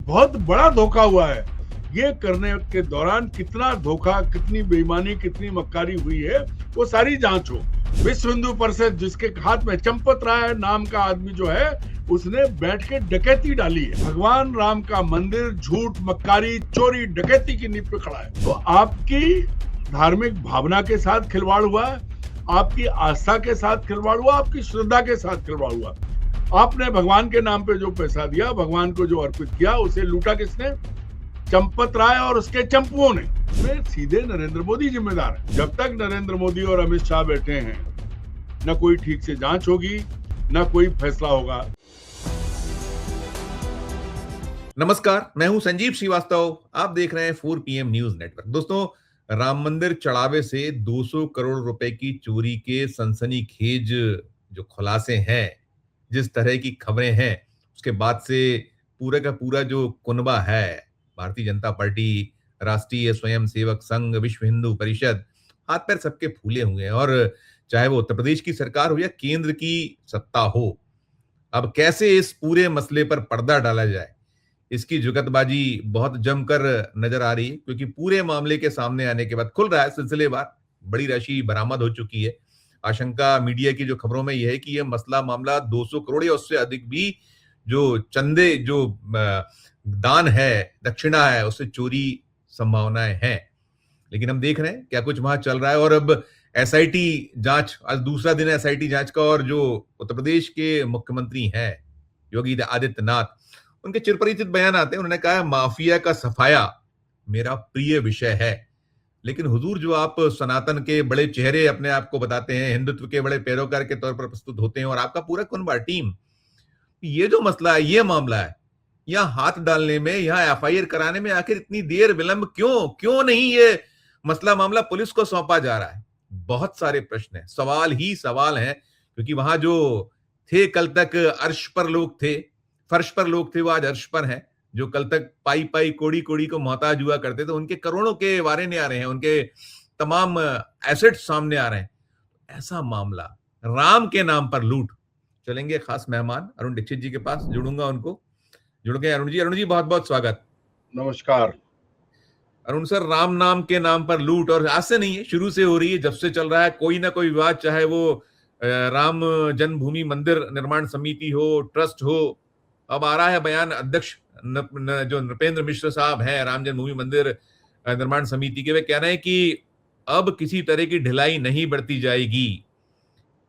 बहुत बड़ा धोखा हुआ है। ये करने के दौरान कितना धोखा, कितनी बेईमानी, कितनी मक्कारी हुई है, वो सारी जांच हो। विश्व हिंदू परिषद जिसके हाथ में चंपत राय नाम का आदमी जो है, उसने बैठ के डकैती डाली है। भगवान राम का मंदिर झूठ, मक्कारी, चोरी, डकैती की नींव पे खड़ा है। तो आपकी धार्मिक भावना के साथ खिलवाड़ हुआ, आपकी आस्था के साथ खिलवाड़ हुआ, आपकी श्रद्धा के साथ खिलवाड़ हुआ। आपने भगवान के नाम पे जो पैसा दिया, भगवान को जो अर्पित किया, उसे लूटा किसने? चंपत राय और उसके चंपुओं ने। में सीधे नरेंद्र मोदी जिम्मेदार है। जब तक नरेंद्र मोदी और अमित शाह बैठे हैं, न कोई ठीक से जांच होगी, न कोई फैसला होगा। नमस्कार, मैं हूं संजीव श्रीवास्तव। आप देख रहे हैं 4 PM न्यूज नेटवर्क। दोस्तों, राम मंदिर चढ़ावे से 200 करोड़ रुपए की चोरी के सनसनीखेज जो खुलासे हैं, जिस तरह की खबरें हैं, उसके बाद से पूरा का पूरा जो कुनबा है, भारतीय जनता पार्टी, राष्ट्रीय स्वयंसेवक संघ, विश्व हिंदू परिषद, हाथ पैर सबके फूले हुए हैं। और चाहे वो उत्तर प्रदेश की सरकार हो या केंद्र की सत्ता हो, अब कैसे इस पूरे मसले पर पर्दा डाला जाए, इसकी जुगतबाजी बहुत जमकर नजर आ रही है। क्योंकि पूरे मामले के सामने आने के बाद खुल रहा है सिलसिलेवार, बड़ी राशि बरामद हो चुकी है। आशंका मीडिया की जो खबरों में यह है कि यह मसला मामला 200 करोड़ या उससे अधिक भी जो चंदे, जो दान है, दक्षिणा है, उससे चोरी संभावनाएं हैं। लेकिन हम देख रहे हैं क्या कुछ वहां चल रहा है। और अब एसआईटी जांच, आज दूसरा दिन है एसआईटी जांच का, और जो उत्तर प्रदेश के मुख्यमंत्री हैं योगी आदित्यनाथ, उनके चिरपरिचित बयान आते हैं। उन्होंने कहा है, माफिया का सफाया मेरा प्रिय विषय है। लेकिन हुजूर, जो आप सनातन के बड़े चेहरे अपने आप को बताते हैं, हिंदुत्व के बड़े पैरोकार के तौर पर प्रस्तुत होते हैं, और आपका पूरा कुनबा टीम, ये जो मसला है, ये मामला है, यहां हाथ डालने में, यहां एफआईआर कराने में आखिर इतनी देर विलंब क्यों नहीं ये मसला मामला पुलिस को सौंपा जा रहा है? बहुत सारे प्रश्न हैं, सवाल ही सवाल हैं। क्योंकि वहां जो थे, कल तक अर्श पर लोग थे, फर्श पर लोग थे, वो आज अर्श पर हैं। जो कल तक पाई पाई कोड़ी कोड़ी को मोहताज हुआ करते थे, उनके करोड़ों के वारे नहीं आ रहे हैं, उनके तमाम एसेट्स सामने आ रहे हैं। ऐसा मामला, राम के नाम पर लूट। चलेंगे खास मेहमान अरुण दीक्षित जी के पास, जुड़ूंगा उनको। जुड़ गए अरुण जी। अरुण जी, बहुत बहुत स्वागत। नमस्कार। अरुण सर, राम नाम के नाम पर लूट, और आज से नहीं है, शुरू से हो रही है, जब से चल रहा है कोई ना कोई विवाद, चाहे वो राम जन्मभूमि मंदिर निर्माण समिति हो, ट्रस्ट हो। अब आ रहा है बयान अध्यक्ष जो नृपेंद्र मिश्र साहब हैं राम जन्मभूमि मंदिर निर्माण समिति के, वे कह रहे हैं कि अब किसी तरह की ढिलाई नहीं बरती जाएगी,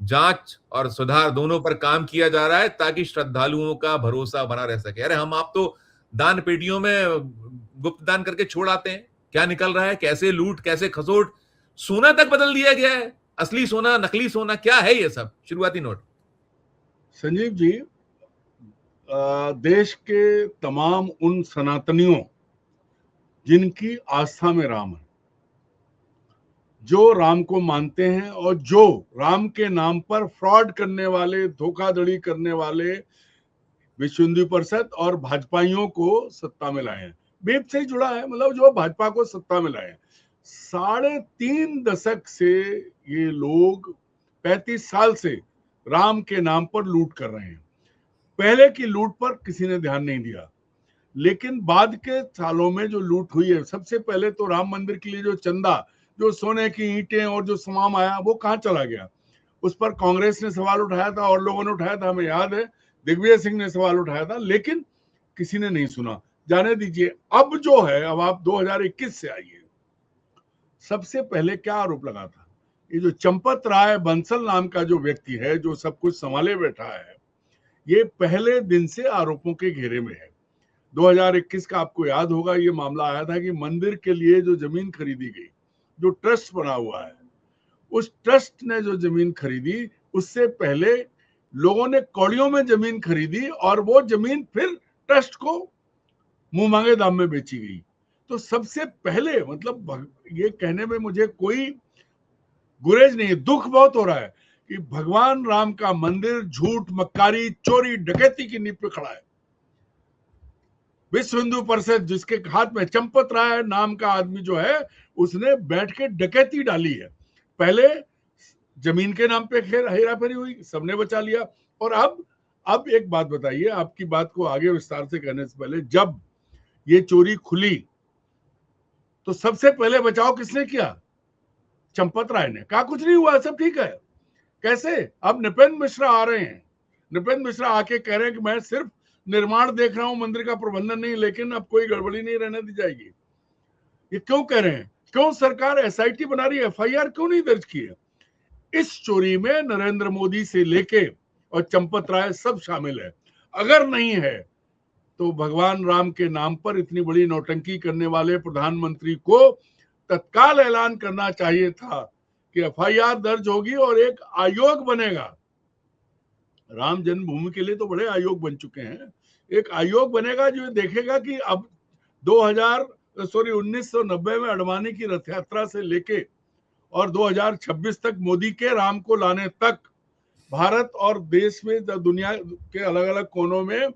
जांच और सुधार दोनों पर काम किया जा रहा है ताकि श्रद्धालुओं का भरोसा बना रह सके। अरे हम आप तो दान पेटियों में गुप्त दान करके छोड़ आते हैं, क्या निकल रहा है, कैसे लूट, कैसे खसोट, सोना तक बदल दिया गया है, असली सोना, नकली सोना, क्या है ये सब? शुरुआती नोट। संजीव जी, देश के तमाम उन सनातनियों जिनकी आस्था में राम है, जो राम को मानते हैं और जो राम के नाम पर फ्रॉड करने वाले, धोखाधड़ी करने वाले विश्व हिंदू परिषद और भाजपाइयों को सत्ता में लाए हैं, बीप से जुड़ा है, मतलब जो भाजपा को सत्ता में लाए हैं। 3.5 दशक से ये लोग 35 साल से राम के नाम पर लूट कर रहे हैं। पहले की लूट पर किसी ने ध्यान नहीं दिया, लेकिन बाद के सालों में जो लूट हुई है, सबसे पहले तो राम मंदिर के लिए जो चंदा, जो सोने की ईंटें और जो सामान आया, वो कहाँ चला गया? उस पर कांग्रेस ने सवाल उठाया था और लोगों ने उठाया था, हमें याद है, दिग्विजय सिंह ने सवाल उठाया था, लेकिन किसी ने नहीं सुना। जाने दीजिए। अब जो है, अब आप 2021 से आइए, सबसे पहले क्या आरोप लगा था? ये जो चंपत राय बंसल नाम का जो व्यक्ति है, जो सब कुछ संभाले बैठा है, ये पहले दिन से आरोपों के घेरे में है। 2021 का आपको याद होगा, ये मामला आया था कि मंदिर के लिए जो जमीन खरीदी गई, जो ट्रस्ट बना हुआ है, उस ट्रस्ट ने जो जमीन खरीदी, उससे पहले लोगों ने कौड़ियों में जमीन खरीदी और वो जमीन फिर ट्रस्ट को मुंह मांगे दाम में बेची गई। तो सबसे पहले, मतलब ये कहने में मुझे कोई गुरेज नहीं है, दुख बहुत हो रहा है कि भगवान राम का मंदिर झूठ, मक्कारी, चोरी, डकैती की नींव पे खड़ा है। विश्व हिंदू परिषद जिसके हाथ में चंपत राय नाम का आदमी जो है, उसने बैठ के डकैती डाली है। पहले जमीन के नाम पे हेराफेरी हुई, सबने बचा लिया। और अब एक बात बताइए, आपकी बात को आगे विस्तार से कहने से पहले, जब ये चोरी खुली तो सबसे पहले बचाव किसने किया? चंपत राय ने कहा कुछ नहीं हुआ, सब ठीक है। कैसे? अब नृपेंद्र मिश्रा आ रहे हैं, नृपेंद्र मिश्रा आके कह रहे हैं कि मैं सिर्फ निर्माण देख रहा हूं, मंदिर का प्रबंधन नहीं, लेकिन अब कोई गड़बड़ी नहीं रहने दी जाएगी। ये क्यों कह रहे हैं? क्यों सरकार एसआईटी बना रही है? एफआईआर क्यों नहीं दर्ज की है? इस चोरी में नरेंद्र मोदी से लेके और चंपत राय सब शामिल है। अगर नहीं है तो भगवान राम के नाम पर इतनी बड़ी नौटंकी करने वाले प्रधानमंत्री को तत्काल ऐलान करना चाहिए था कि एफआईआर दर्ज होगी और एक आयोग बनेगा। राम जन्मभूमि के लिए तो बड़े आयोग बन चुके हैं, एक आयोग बनेगा जो देखेगा कि अब 1990 में अडवाणी की रथ यात्रा से लेके और 2026 तक मोदी के राम को लाने तक भारत और देश में दुनिया के अलग अलग कोनों में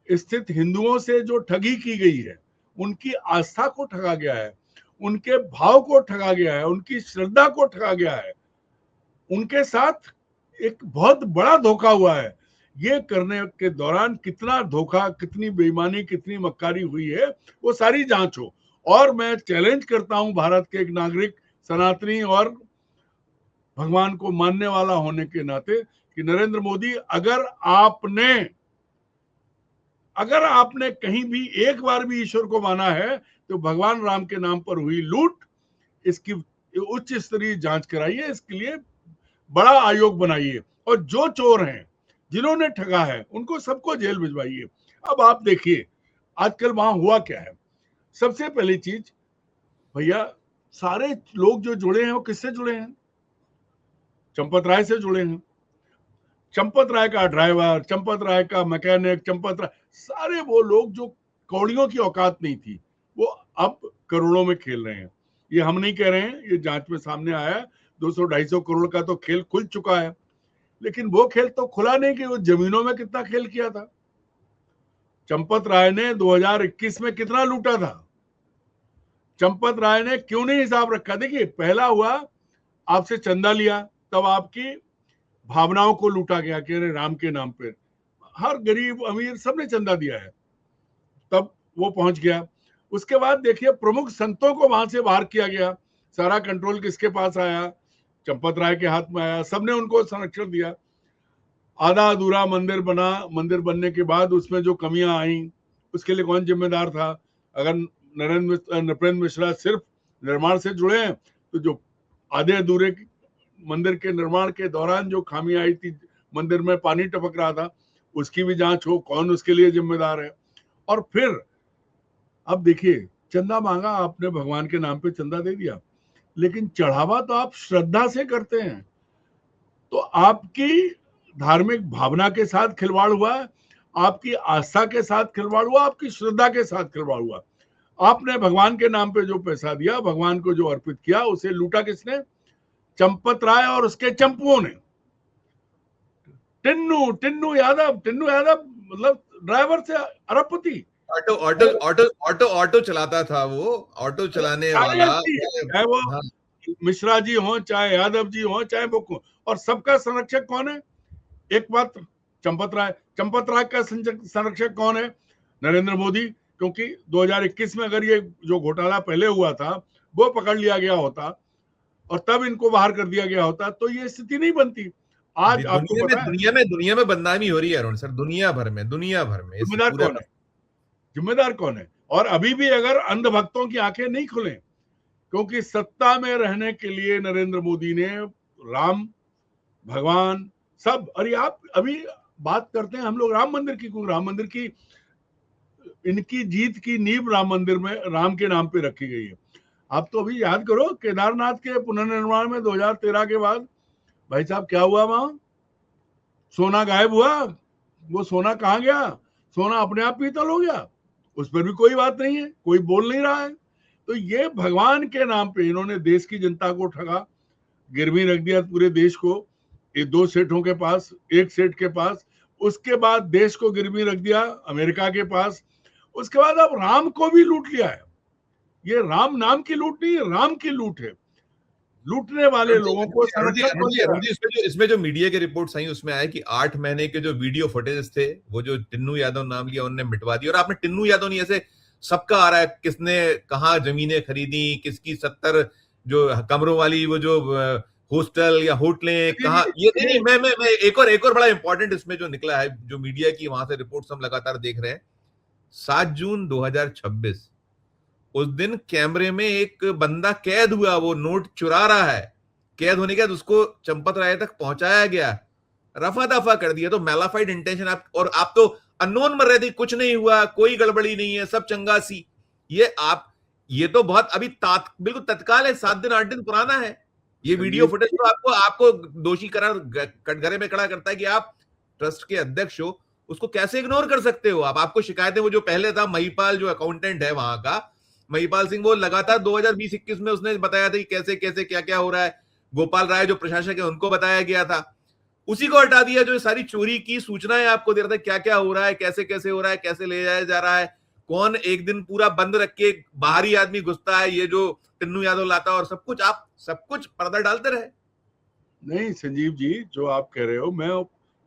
स्थित हिंदुओं से जो ठगी की गई है, उनकी आस्था को ठगा गया है, उनके भाव को ठगा गया है, उनकी श्रद्धा को ठगा गया है, उनके साथ एक बहुत बड़ा धोखा हुआ है। ये करने के दौरान कितना धोखा, कितनी बेईमानी, कितनी मक्कारी हुई है, वो सारी जांच हो। और मैं चैलेंज करता हूं भारत के एक नागरिक, सनातनी और भगवान को मानने वाला होने के नाते कि नरेंद्र मोदी, अगर आपने कहीं भी एक बार भी ईश्वर को माना है तो भगवान राम के नाम पर हुई लूट, इसकी उच्च स्तरीय जांच कराइए, इसके लिए बड़ा आयोग बनाइए और जो चोर हैं, जिन्होंने ठगा है, उनको सबको जेल भिजवाइए। अब आप देखिए आजकल वहां हुआ क्या है। सबसे पहली चीज, भैया सारे लोग जो जुड़े हैं वो किससे जुड़े हैं? चंपत राय से जुड़े हैं। चंपत राय का ड्राइवर, चंपत राय का मैकेनिक, चंपत राय, सारे वो लोग जो कौड़ियों की औकात नहीं थी, वो अब करोड़ों में खेल रहे हैं। ये हम नहीं कह रहे हैं, ये जांच में सामने आया है। 200-250 करोड़ का तो खेल खुल चुका है, लेकिन वो खेल तो खुला नहीं कि वो जमीनों में कितना खेल किया था। चंपत राय ने 2021 में कितना लूटा था? चंपत राय ने क्यों नहीं हिसाब रखा? देखिए, पहला हुआ आपसे चंदा लिया, तब आपकी भावनाओं को लूटा गया कि अरे राम के नाम पे हर गरीब अमीर सबने चंदा दिया है, तब वो पहुंच गया। उसके बाद देखिए प्रमुख संतों को वहां से बाहर किया गया, सारा कंट्रोल किसके पास आया? चंपत राय के हाथ में आया, सबने उनको संरक्षण दिया। आधा अधूरा मंदिर बना, मंदिर बनने के बाद उसमें जो कमियां आई उसके लिए कौन जिम्मेदार था? अगर नृपेंद्र मिश्रा सिर्फ निर्माण से जुड़े हैं तो जो आधे अधूरे मंदिर के निर्माण के दौरान जो खामी आई थी, मंदिर में पानी टपक रहा था, उसकी भी जांच हो, कौन उसके लिए जिम्मेदार है। और फिर अब देखिए, चंदा मांगा आपने, भगवान के नाम पे चंदा दे दिया, लेकिन चढ़ावा तो आप श्रद्धा से करते हैं, तो आपकी धार्मिक भावना के साथ खिलवाड़ हुआ, आपकी आस्था के साथ खिलवाड़ हुआ, आपकी श्रद्धा के साथ खिलवाड़ हुआ। आपने भगवान के नाम पे जो पैसा दिया, भगवान को जो अर्पित किया, उसे लूटा किसने? चंपत राय और उसके चंपुओं ने। टिन्नू यादव मतलब ड्राइवर से अरबपति, ऑटो चलाता था वो, ऑटो चलाने वाला, चाहे वो हाँ। मिश्रा जी हो, चाहे यादव जी हो, चाहे वो, और सबका संरक्षक कौन है? एक बात, चंपत राय का संरक्षक कौन है? नरेंद्र मोदी। क्योंकि 2021 में अगर ये जो घोटाला पहले हुआ था वो पकड़ लिया गया होता और तब इनको बाहर कर दिया गया होता तो ये स्थिति नहीं बनती। आज आपको पता है दुनिया में बदनामी हो रही है अरुण सर, दुनिया भर में जिम्मेदार कौन है? और अभी भी अगर अंधभक्तों की आंखें नहीं खुले, क्योंकि सत्ता में रहने के लिए नरेंद्र मोदी ने राम, भगवान सब, अरे आप अभी बात करते हैं हम लोग राम मंदिर की, क्यों? राम मंदिर की, इनकी जीत की नींव राम मंदिर में राम के नाम पे रखी गई है। आप तो अभी याद करो, केदारनाथ के पुनर्निर्माण में 2013 के बाद भाई साहब क्या हुआ? वहां सोना गायब हुआ। वो सोना कहाँ गया? सोना अपने आप पीतल हो गया, उस पर भी कोई बात नहीं है, कोई बोल नहीं रहा है। तो ये भगवान के नाम पे इन्होंने देश की जनता को ठगा, गिरवी रख दिया पूरे देश को, ये 2 सेठों के पास, 1 सेठ के पास, उसके बाद देश को गिरवी रख दिया अमेरिका के पास, उसके बाद अब राम को भी लूट लिया है। ये राम नाम की लूट नहीं है, राम की लूट है। लूटने वाले लोगों को इसमें जो मीडिया के रिपोर्ट्स आई उसमें आया कि 8 महीने के जो वीडियो फुटेज थे वो जो टिन्नू यादव नाम लिया उन्होंने मिटवा दिया। और आपने टिन्नू यादव नहीं, ऐसे सबका आ रहा है, किसने कहाँ जमीनें खरीदी, किसकी 70 जो कमरों वाली वो जो हॉस्टल या होटलें कहाँ, ये नहीं, मैं एक और बड़ा इंपॉर्टेंट इसमें जो निकला है, जो मीडिया की वहां से रिपोर्ट्स हम लगातार देख रहे हैं। 7 जून 2026 उस दिन कैमरे में एक बंदा कैद हुआ, वो नोट चुरा रहा है, कैद होने के बाद उसको चंपत राय तक पहुंचाया गया, रफा दफा कर दिया। तो मैलाफाइड इंटेंशन आप, और आप तो अननोन मर रहे थे, कुछ नहीं हुआ, कोई गड़बड़ी नहीं है, सब चंगा सी। ये तो बहुत अभी बिल्कुल तत्काल है, 7 दिन 8 दिन पुराना है। ये वीडियो फुटेज तो आपको आपको दोषी करार कटघरे में खड़ा करता है कि आप ट्रस्ट के अध्यक्ष हो, उसको कैसे इग्नोर कर सकते हो आप। आपको शिकायतें, वो जो पहले था महिपाल जो अकाउंटेंट है वहां का, महिपाल सिंह, वो लगातार 2020-21 में उसने बताया था कि कैसे कैसे क्या क्या हो रहा है। गोपाल राय जो प्रशासक है उनको बताया गया था, उसी को हटा दिया जो सारी चोरी की सूचनाएं आपको दे रहा था, क्या क्या हो रहा है, कैसे कैसे हो रहा है, कैसे ले जाया जा रहा है, कौन एक दिन पूरा बंद रख के बाहरी आदमी घुसता है, ये जो टिन्नू यादव लाता है, और सब कुछ आप सब कुछ पर्दा डालते रहे। नहीं संजीव जी, जो आप कह रहे हो,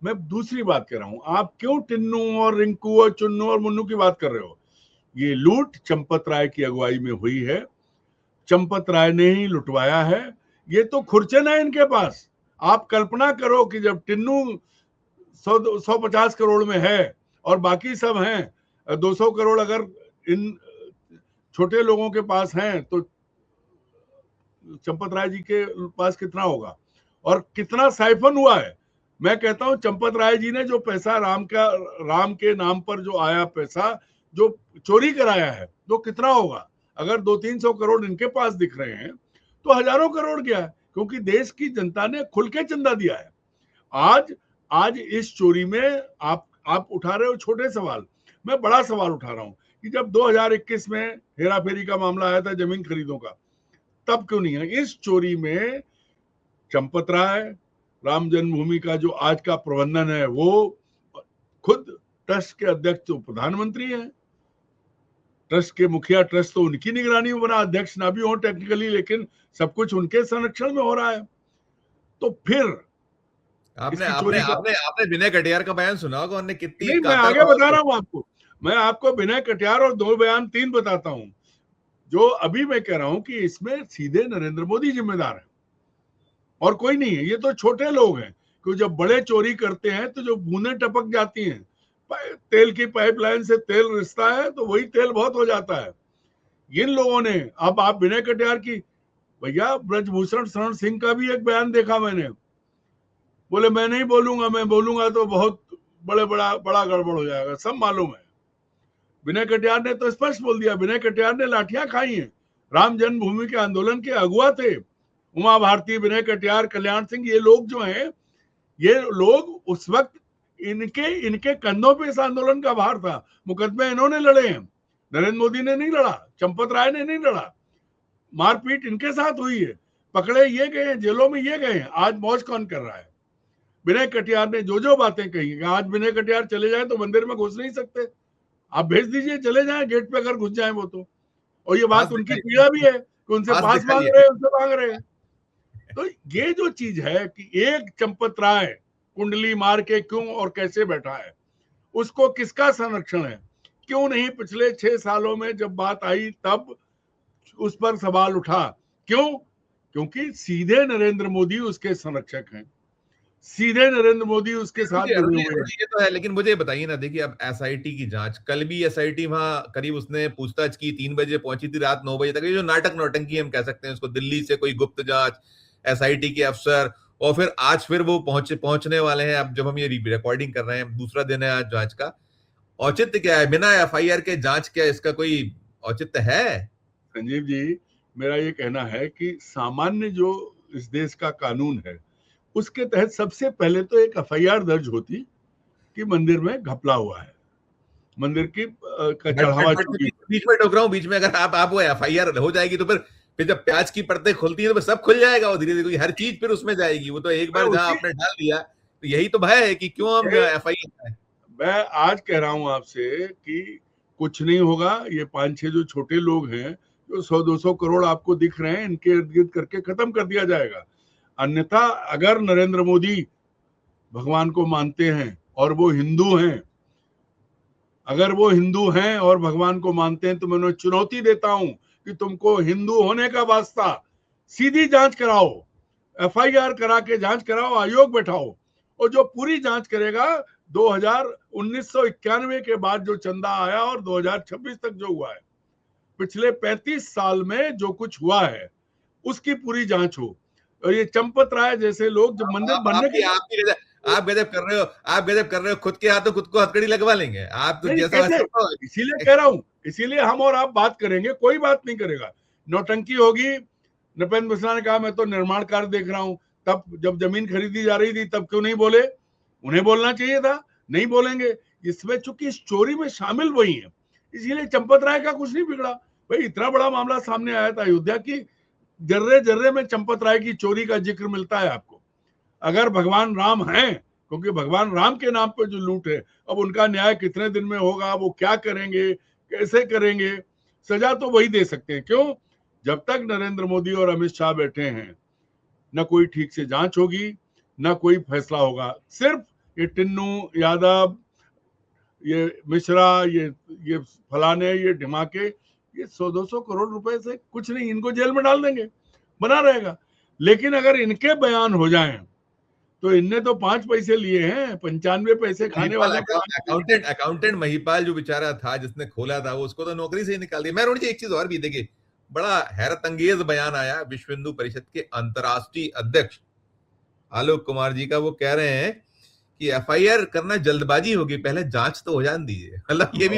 मैं दूसरी बात कह रहा हूं। आप क्यों टिन्नू और रिंकू और चुन्नू और मुन्नू की बात कर रहे हो? ये लूट चंपत राय की अगुवाई में हुई है, चंपत राय ने ही लुटवाया है। ये तो खुरचन है इनके पास। आप कल्पना करो कि जब टिन्नू 150 करोड़ में है और बाकी सब हैं 200 करोड़, अगर इन छोटे लोगों के पास हैं तो चंपत राय जी के पास कितना होगा और कितना साइफन हुआ है। मैं कहता हूं चंपत राय जी ने जो पैसा राम के नाम पर जो आया, पैसा जो चोरी कराया है, तो कितना होगा? अगर 200-300 करोड़ इनके पास दिख रहे हैं तो हजारों करोड़ गया है, क्योंकि देश की जनता ने खुल के चंदा दिया है। आज इस चोरी में आप उठा रहे हो छोटे सवाल, मैं बड़ा सवाल उठा रहा हूं कि जब 2021 में हेरा फेरी का मामला आया था जमीन खरीदों का, तब क्यों नहीं है इस चोरी में चंपत राय? राम जन्मभूमि का जो आज का प्रबंधन है, वो खुद ट्रस्ट के अध्यक्ष तो प्रधानमंत्री हैं, ट्रस्ट के मुखिया, ट्रस्ट तो उनकी निगरानी में बना, अध्यक्ष ना भी हो टेक्निकली, लेकिन सब कुछ उनके संरक्षण में हो रहा है। तो फिर आपने आपने आपने आपने विनय कटियार का बयान सुना होगा, उन्होंने कितनी, नहीं, मैं आगे बता रहा हूं आपको। मैं आपको विनय कटियार और 2 बयान 3 बताता हूं। जो अभी मैं कह रहा हूं कि इसमें सीधे नरेंद्र मोदी जिम्मेदार है और कोई नहीं है। ये तो छोटे लोग हैं, क्योंकि जब बड़े चोरी करते हैं तो जो बूंदें टपक जाती हैं, तेल की पाइपलाइन से तेल रिसता है तो वही तेल बहुत हो जाता है। इन लोगों ने, अब आप विनय कटियार की, भैया ब्रजभूषण शरण सिंह का भी एक बयान देखा मैंने, बोले मैं नहीं बोलूंगा, मैं बोलूंगा तो बहुत बड़ा गड़बड़ हो जाएगा, सब मालूम है। विनय कटियार ने तो स्पष्ट बोल दिया, विनय कटियार ने लाठियां खाई हैं, राम जन्मभूमि के आंदोलन के अगुआ थे। उमा भारती, विनय कटियार, कल्याण सिंह, ये लोग जो हैं, ये लोग उस वक्त इनके कंधों पे इस आंदोलन का भार था। मुकदमे इन्होंने लड़े हैं, नरेंद्र मोदी ने नहीं लड़ा, चंपत राय ने नहीं लड़ा। मारपीट इनके साथ हुई है, पकड़े ये गए हैं, जेलों में ये गए हैं। आज मौज कौन कर रहा है? विनय कटियार ने जो बातें कही, आज विनय कटियार चले जाए तो मंदिर में घुस नहीं सकते, आप भेज दीजिए, चले जाएं गेट पे, अगर घुस जाए वो तो। और ये बात उनकी पीड़ा भी है कि उनसे पास मांग रहे हैं, उनसे मांग रहे हैं। तो ये जो चीज है कि एक चंपत राय कुंडली मार के क्यों और कैसे बैठा है, उसको किसका संरक्षण है? क्यों नहीं पिछले 6 सालों में जब बात आई तब उस पर सवाल उठा? क्यों? क्योंकि सीधे नरेंद्र मोदी उसके संरक्षक हैं, सीधे नरेंद्र मोदी उसके साथ जुड़े हुए हैं। ये तो है, लेकिन मुझे बताइए ना, देखिए अब एसआईटी की जांच, कल भी एसआईटी वहां करीब उसने पूछताछ की, 3 बजे पहुंची थी, रात 9 बजे तक। ये जो नाटक नौटंकी हम कह सकते हैं उसको, दिल्ली से कोई गुप्त जांच, एसआईटी के अफसर, और फिर आज फिर वो पहुंचने वाले हैं। अब जब हम ये रिकॉर्डिंग कर रहे हैं, दूसरा दिन है आज जांच का। औचित्य क्या है बिना एफआईआर के जांच? क्या इसका कोई औचित्य है? संजीव जी, मेरा ये कहना है कि सामान्य जो इस देश का कानून है, उसके तहत सबसे पहले तो एक एफआईआर दर्ज होती कि मंदिर में घपला हुआ है, मंदिर की का चढ़ावा चोरी। बीच में टोक रहा हूँ, बीच में अगर आप वो एफआईआर हो जाएगी तो फिर जब प्याज की परतें खुलती है तो सब खुल जाएगा, वो धीरे धीरे हर चीज फिर उसमें जाएगी। वो तो एक बार जहां आपने डाल दिया, तो यही तो भय है कि क्यों हम एफआईआर। मैं आज कह रहा हूं आपसे कि कुछ नहीं होगा। ये 5-6 जो छोटे लोग हैं, जो 100-200 करोड़ आपको दिख रहे हैं, इनके इर्द गिर्द करके खत्म कर दिया जाएगा। अन्यथा अगर नरेंद्र मोदी भगवान को मानते हैं और वो हिंदू हैं, अगर वो हिंदू हैं और भगवान को मानते हैं तो मैं उन्हें चुनौती देता हूं कि तुमको हिंदू होने का वास्ता सीधी जांच कराओ, एफआईआर करा के जांच कराओ, आयोग बैठाओ, और जो पूरी जांच करेगा 1991 के बाद जो चंदा आया और 2026 तक जो हुआ है, पिछले 35 साल में जो कुछ हुआ है उसकी पूरी जांच हो। और ये चंपत राय जैसे लोग जब मंदिर बनने के आप गजब कर रहे हो, आप गजब कर रहे हो, खुद के हाथों खुद को हथकड़ी लगवा लेंगे आप तो, नहीं जैसा कैसे, वैसा। इसीलिए कह रहा हूं, इसीलिए हम और आप बात करेंगे, कोई बात नहीं करेगा, नौटंकी होगी। नृपेंद्र मिश्रा ने कहा मैं तो निर्माण कार्य देख रहा हूं, तब जब जमीन खरीदी जा रही थी तब क्यों नहीं बोले? उन्हें बोलना चाहिए था, नहीं बोलेंगे। इसमें चूंकि इस चोरी में शामिल वही है, इसीलिए चंपत राय का कुछ नहीं बिगड़ा। भाई इतना बड़ा मामला सामने आया था अयोध्या की, जर्रे जर्रे में चंपत राय की चोरी का जिक्र मिलता है आपको। अगर भगवान राम हैं, क्योंकि भगवान राम के नाम पे जो लूट है, अब उनका न्याय कितने दिन में होगा, वो क्या करेंगे, कैसे करेंगे, सजा तो वही दे सकते हैं। क्यों? जब तक नरेंद्र मोदी और अमित शाह बैठे हैं, न कोई ठीक से जांच होगी, न कोई फैसला होगा। सिर्फ ये टिन्नू यादव, ये मिश्रा, ये फलाने, ये ढिमाके, ये 100-200 करोड़ रुपए से कुछ नहीं, इनको जेल में डाल देंगे, बना रहेगा। लेकिन अगर इनके बयान हो जाएं तो इनने तो 5 पैसे लिए हैं, 95 पैसे खाने वालों के। अकाउंटेंट अकाउंटेंट महिपाल जो बेचारा था जिसने खोला था, वो उसको तो नौकरी से ही निकाल दिया। मैं रोनी एक चीज और भी, देखिए बड़ा हैरत अंगेज बयान आया विश्व हिंदू परिषद के अंतर्राष्ट्रीय अध्यक्ष आलोक कुमार जी का। वो कह रहे हैं कि एफआईआर करना जल्दबाजी होगी, पहले जांच तो हो जाने दीजिए। मतलब ये भी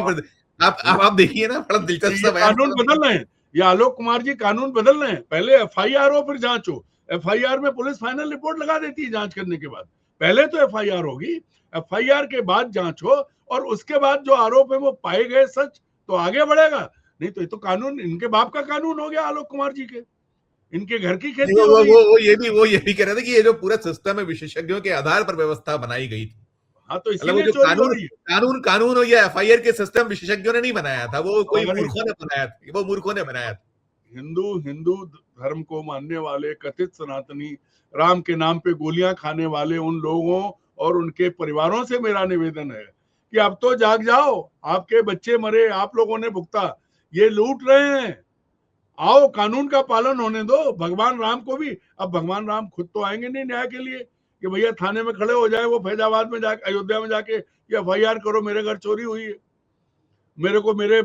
आप देखिए ना, बड़ा दिलचस्प सा बयान। कानून बदल रहे हैं, ये आलोक कुमार जी कानून बदल रहे हैं। पहले एफआईआर हो फिर जांच हो। एफआईआर में पुलिस फाइनल रिपोर्ट लगा देती है जांच करने के बाद। पहले तो एफआईआर होगी, एफआईआर के बाद जांच हो, और उसके बाद जो आरोप है वो पाए गए सच तो आगे बढ़ेगा। नहीं तो ये तो कानून इनके बाप का कानून हो गया, आलोक कुमार जी के, इनके घर की खेती हो गई। वो ये भी कह रहे थे कि ये जो पूरा सिस्टम है विशेषज्ञों के आधार पर व्यवस्था बनाई गई थी। हाँ तो मतलब वो इसीलिए जो चोरी हो रही है। कानून हो या एफआईआर के सिस्टम विशेषज्ञों ने नहीं बनाया था, वो कोई और मूर्खों ने बनाया था, वो मूर्खों ने बनाया था। हिंदू धर्म को मानने वाले कथित सनातनी, राम के नाम पे गोलियां खाने वाले उन लोगों और उनके परिवारों से मेरा निवेदन है कि अब तो जाग जाओ, आपके बच्चे मरे, आप लोगों ने भुगता, ये लूट रहे हैं, आओ कानून का पालन होने दो। भगवान राम को भी, अब भगवान राम खुद तो आएंगे नहीं न्याय के लिए कि भैया थाने में खड़े हो जाए, वो फैजाबाद में जाके, अयोध्या में जाके एफआईआर करो मेरे घर चोरी हुई है। मेरे को, मेरे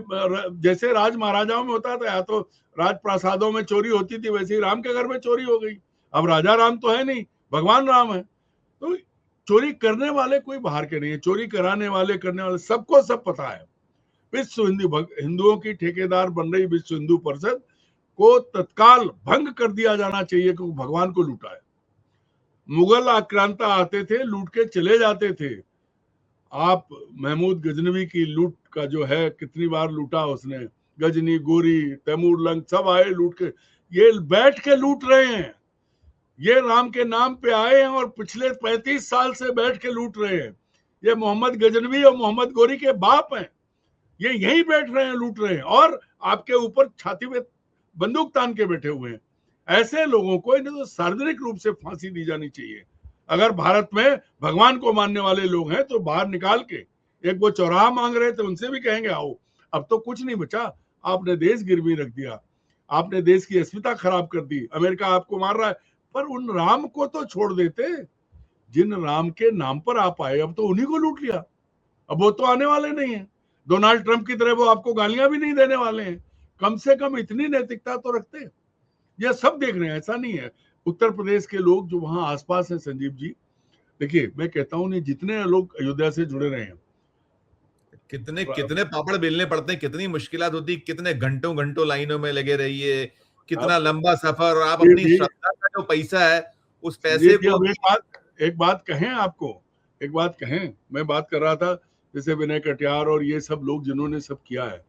जैसे राज महाराजाओं में होता था, या तो राजप्रासादों में चोरी होती थी, वैसे ही राम के घर में चोरी हो गई। अब राजा राम तो है नहीं, भगवान राम है। तो चोरी करने वाले कोई बाहर के नहीं है, चोरी कराने वाले, करने वाले, सबको सब पता है। विश्व हिंदुओं की ठेकेदार बन रही विश्व हिंदू परिषद को तत्काल भंग कर दिया जाना चाहिए, क्योंकि भगवान को लूटा है। मुगल आक्रांता आते थे, लूट के चले जाते थे। आप महमूद गजनवी की लूट का जो है, कितनी बार लूटा उसने, गजनी, गोरी, तैमूर लंग, सब आए लूट के, ये बैठ के लूट रहे हैं। ये राम के नाम पे आए हैं और पिछले 35 साल से बैठ के लूट रहे हैं। ये मोहम्मद गजनवी और मोहम्मद गोरी के बाप हैं, ये यहीं बैठ रहे हैं, लूट रहे हैं, और आपके ऊपर छाती में बंदूक तान के बैठे हुए हैं। ऐसे लोगों को इन्हें तो सार्वजनिक रूप से फांसी दी जानी चाहिए। अगर भारत में भगवान को मानने वाले लोग हैं तो बाहर निकाल के, एक वो चौराहा मांग रहे थे, उनसे भी कहेंगे आओ। अब तो कुछ नहीं बचा, आपने देश गिरवी रख दिया, आपने देश की अस्मिता खराब कर दी, अमेरिका आपको मार रहा है। पर उन राम को तो छोड़ देते, जिन राम के नाम पर आप आए, अब तो उन्हीं को लूट लिया। अब वो तो आने वाले नहीं है, डोनाल्ड ट्रंप की तरह वो आपको गालियां भी नहीं देने वाले हैं। कम से कम इतनी नैतिकता तो रखते। ये सब देख रहे हैं, ऐसा नहीं है। उत्तर प्रदेश के लोग जो वहां आसपास हैं, संजीव जी, देखिए मैं कहता हूँ, नहीं जितने लोग अयोध्या से जुड़े रहे हैं, कितने कितने पापड़ बेलने पड़ते हैं, कितनी मुश्किलात होती, कितने घंटों घंटों लाइनों में लगे रहिए, कितना लंबा सफर, और आप अपनी श्रद्धा का जो पैसा है उस पैसे को। एक बात कहें आपको, एक बात कहें, मैं बात कर रहा था जैसे विनय कटियार और ये सब लोग जिन्होंने सब किया है,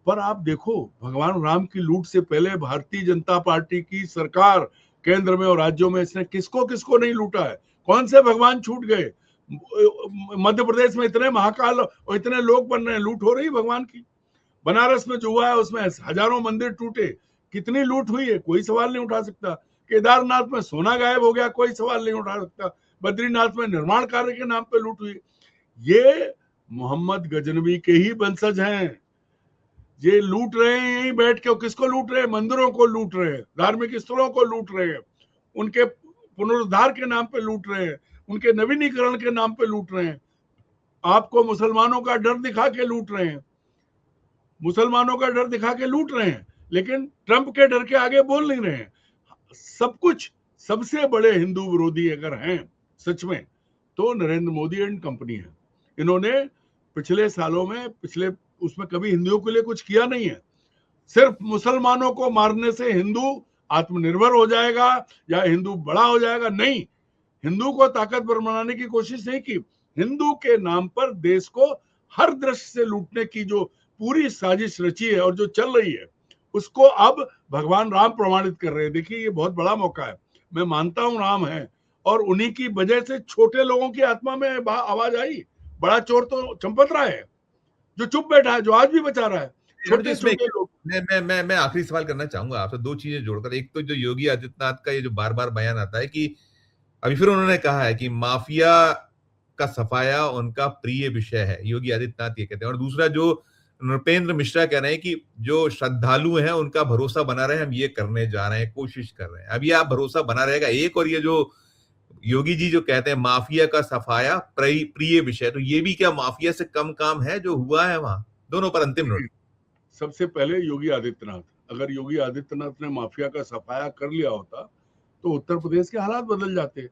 पर आप देखो भगवान राम की लूट से पहले भारतीय जनता पार्टी की सरकार केंद्र में और राज्यों में इसने किसको किसको नहीं लूटा है। कौन से भगवान छूट गए? मध्य प्रदेश में इतने महाकाल और इतने लोग बन रहे हैं, लूट हो रही भगवान की। बनारस में जो हुआ है उसमें हजारों मंदिर टूटे, कितनी लूट हुई है, कोई सवाल नहीं उठा सकता। केदारनाथ में सोना गायब हो गया, कोई सवाल नहीं उठा सकता। बद्रीनाथ में निर्माण कार्य के नाम पे लूट हुई। ये मोहम्मद गजनवी के ही वंशज हैं। ये लूट रहे हैं यहीं बैठ के। किसको लूट रहे हैं? मंदिरों को लूट रहे हैं, धार्मिक स्थलों को लूट रहे हैं, उनके पुनरुद्धार के नाम पे लूट रहे हैं, उनके नवीनीकरण के नाम पे लूट रहे हैं, आपको मुसलमानों का डर दिखा के लूट रहे हैं, मुसलमानों का डर दिखा के लूट रहे हैं, लेकिन ट्रंप के डर के आगे बोल नहीं रहे हैं। सब कुछ सबसे बड़े हिंदू विरोधी अगर हैं सच में तो नरेंद्र मोदी एंड कंपनी है। इन्होंने पिछले सालों में पिछले उसमें कभी हिंदुओं के लिए कुछ किया नहीं है। सिर्फ मुसलमानों को मारने से हिंदू आत्मनिर्भर हो जाएगा या हिंदू बड़ा हो जाएगा, नहीं। हिंदू को ताकतवर बनाने की कोशिश नहीं की। हिंदू के नाम पर देश को हर दृष्टि से लूटने की जो पूरी साजिश रची है और जो चल रही है, उसको अब भगवान राम प्रमाणित कर रहे हैं। देखिए, ये बहुत बड़ा मौका है। मैं मानता हूं राम है, और उन्हीं की वजह से छोटे लोगों की आत्मा में आवाज आई। बड़ा चोर तो चंपत राय है, जो चुप बैठा है, जो आज भी बचा रहा है। छोटे छोटे लोग। मैं आखिरी सवाल करना चाहूंगा आपसे, दो चीजें जोड़कर। एक तो जो योगी आदित्यनाथ का ये जो बार बार बयान आता है कि अभी फिर उन्होंने कहा है कि माफिया का सफाया उनका प्रिय विषय है, योगी आदित्यनाथ ये कहते हैं। और दूसरा जो नृपेंद्र मिश्रा कह रहे हैं कि जो श्रद्धालु हैं उनका भरोसा बना रहे, हम ये करने जा रहे हैं, कोशिश कर रहे हैं। अब ये आप भरोसा बना रहेगा एक, और ये जो योगी जी जो कहते हैं माफिया का सफाया प्रिय विषय, तो ये भी क्या माफिया से कम काम है जो हुआ है वहां? दोनों पर अंतिम नोट। सबसे पहले योगी आदित्यनाथ, अगर योगी आदित्यनाथ ने माफिया का सफाया कर लिया होता तो उत्तर प्रदेश के हालात बदल जाते।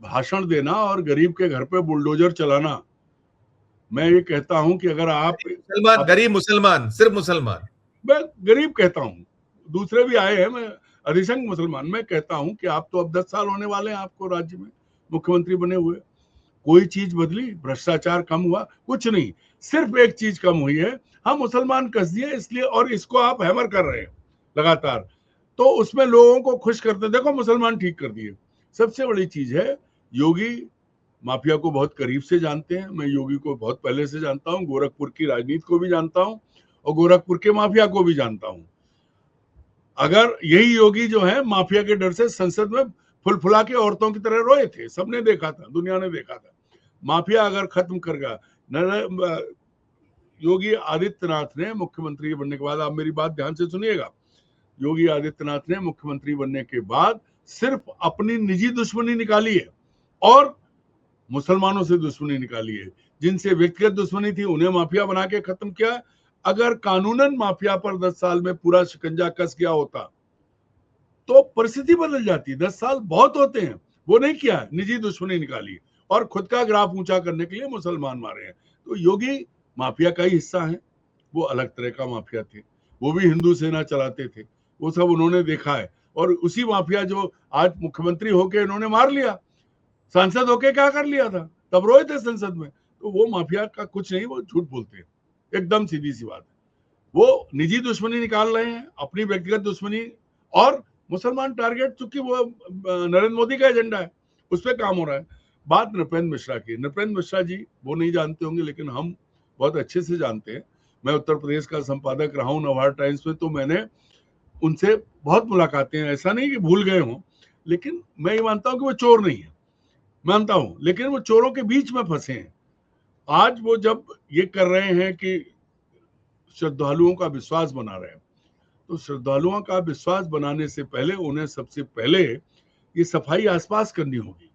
भाषण देना और गरीब के घर पे बुलडोजर चलाना, मैं ये कहता हूं कि अगर मुसलमान, गरीब मुसलमान, सिर्फ मुसलमान, मैं गरीब कहता हूं, दूसरे भी आए हैं, मैं अधिसंख्य मुसलमान, मैं कहता हूं कि आप तो अब 10 साल होने वाले हैं आपको राज्य में मुख्यमंत्री बने हुए। कोई चीज बदली? भ्रष्टाचार कम हुआ? कुछ नहीं। सिर्फ एक चीज कम हुई है, हम मुसलमान कस दिए इसलिए, और इसको आप हैमर कर रहे हैं लगातार, तो उसमें लोगों को खुश करते। देखो, मुसलमान ठीक कर दिए। सबसे बड़ी चीज है, योगी माफिया को बहुत करीब से जानते हैं। मैं योगी को बहुत पहले से जानता हूं, गोरखपुर की राजनीति को भी जानता हूं और गोरखपुर के माफिया को भी जानता हूं। अगर यही योगी जो है माफिया के डर से संसद में फुलफुला के औरतों की तरह रोए थे, सबने देखा था, दुनिया ने देखा था। माफिया अगर खत्म कर गया योगी आदित्यनाथ ने मुख्यमंत्री बनने के बाद, आप मेरी बात ध्यान से सुनिएगा, योगी आदित्यनाथ ने मुख्यमंत्री बनने के बाद सिर्फ अपनी निजी दुश्मनी निकाली है और मुसलमानों से दुश्मनी निकाली है। जिनसे व्यक्तिगत दुश्मनी थी उन्हें माफिया बना के खत्म किया। अगर कानूनन माफिया पर 10 साल में पूरा शिकंजा कस गया होता तो परिस्थिति बदल जाती। 10 साल बहुत होते हैं, वो नहीं किया, निजी दुश्मनी निकाली और खुद का ग्राफ ऊंचा करने के लिए मुसलमान मारे हैं। तो योगी माफिया का ही हिस्सा है। वो अलग तरह का माफिया थे, वो भी हिंदू सेना चलाते थे, वो सब उन्होंने देखा है। और उसी माफिया जो आज मुख्यमंत्री होके इन्होंने मार लिया, सांसद होके क्या कर लिया था, तब रोए थे संसद में। तो वो माफिया का कुछ नहीं, वो झूठ बोलते हैं, एकदम सीधी सी बात है। वो निजी दुश्मनी निकाल रहे हैं, अपनी व्यक्तिगत दुश्मनी, और मुसलमान टारगेट, चूंकि वो नरेंद्र मोदी का एजेंडा है, उस पर काम हो रहा है। बात नृपेंद्र मिश्रा की, नृपेंद्र मिश्रा जी वो नहीं जानते होंगे लेकिन हम बहुत अच्छे से जानते हैं। मैं उत्तर प्रदेश का संपादक रहा हूँ नवभारत टाइम्स में, तो मैंने उनसे बहुत मुलाकातें हैं, ऐसा नहीं कि भूल गए हों, लेकिन मैं ये मानता हूँ कि वो चोर नहीं है, मानता हूं, लेकिन वो चोरों के बीच में फंसे हैं। आज वो जब ये कर रहे हैं कि श्रद्धालुओं का विश्वास बना रहे हैं, तो श्रद्धालुओं का विश्वास बनाने से पहले उन्हें सबसे पहले ये सफाई आसपास करनी होगी,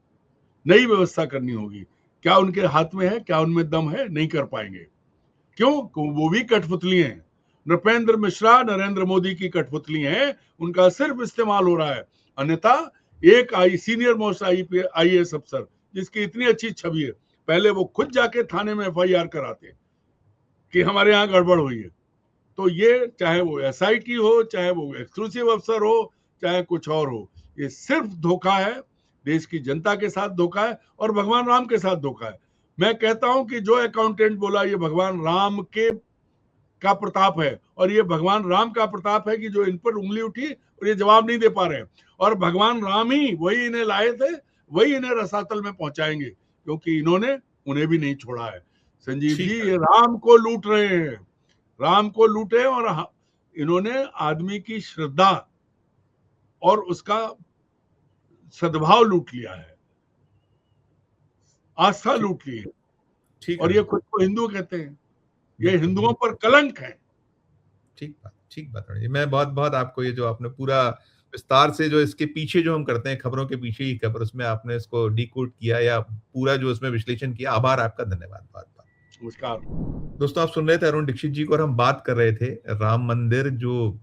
नई व्यवस्था करनी होगी। क्या उनके हाथ में है? क्या उनमें दम है? नहीं कर पाएंगे। क्यों? वो भी कठपुतली हैं। नृपेंद्र मिश्रा नरेंद्र मोदी की कठपुतली हैं, उनका सिर्फ इस्तेमाल हो रहा है। अन्यथा एक सीनियर मोस्ट IAS अफसर जिसकी इतनी अच्छी छवि है, पहले वो खुद जाके थाने में FIR कराते कि हमारे यहाँ गड़बड़ हुई है। तो ये चाहे वो SIT हो, चाहे वो एक्सक्लूसिव अफसर हो, चाहे कुछ और हो, ये सिर्फ धोखा है, देश की जनता के साथ धोखा है और भगवान राम के साथ धोखा है। मैं कहता हूं कि जो अकाउंटेंट बोला ये भगवान राम के का प्रताप है, और ये भगवान राम का प्रताप है कि जो इन पर उंगली उठी और ये जवाब नहीं दे पा रहे हैं, और भगवान राम ही वही इन्हें लाए थे, वही इन्हें रसातल में पहुंचाएंगे, क्योंकि इन्होंने उन्हें भी नहीं छोड़ा है। संजीव जी, ये राम को लूट रहे हैं, राम को लूटे, और इन्होंने आदमी की श्रद्धा और उसका सद्भाव लूट लिया है, आस्था लूट ली है। ठीक और है। ये खुद को हिंदू कहते हैं। ये हिंदुओं पर कलंक है। ठीक बात है। मैं बहुत बहुत आपको ये जो आपने पूरा विस्तार से जो इसके पीछे जो हम करते हैं खबरों के पीछे ही खबर, उसमें आपने इसको डिकोड किया या पूरा जो उसमें विश्लेषण किया, आभार आपका, धन्यवाद। बहुत बहुत नमस्कार। दोस्तों, आप सुन रहे थे अरुण दीक्षित जी को और हम बात कर रहे थे राम मंदिर जो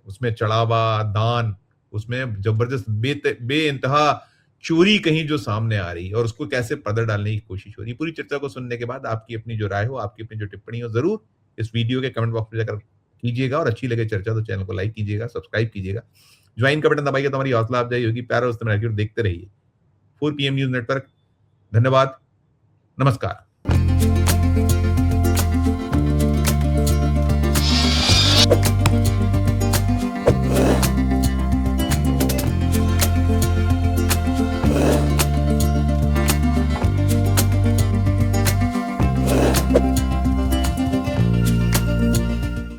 उसमें चढ़ावा दान, उसमें जबरदस्त बेइंतहा चोरी कहीं जो सामने आ रही है और उसको कैसे पर्दा डालने की कोशिश हो रही है। पूरी चर्चा को सुनने के बाद आपकी अपनी जो राय हो, आपकी अपनी जो टिप्पणी हो, जरूर इस वीडियो के कमेंट बॉक्स में जाकर कीजिएगा और अच्छी लगे चर्चा तो चैनल को लाइक कीजिएगा, सब्सक्राइब कीजिएगा, ज्वाइन का बटन दबाइए तो हमारी हौसला अफजाई होगी। प्यार और देखते रहिए 4 PM न्यूज नेटवर्क। धन्यवाद, नमस्कार।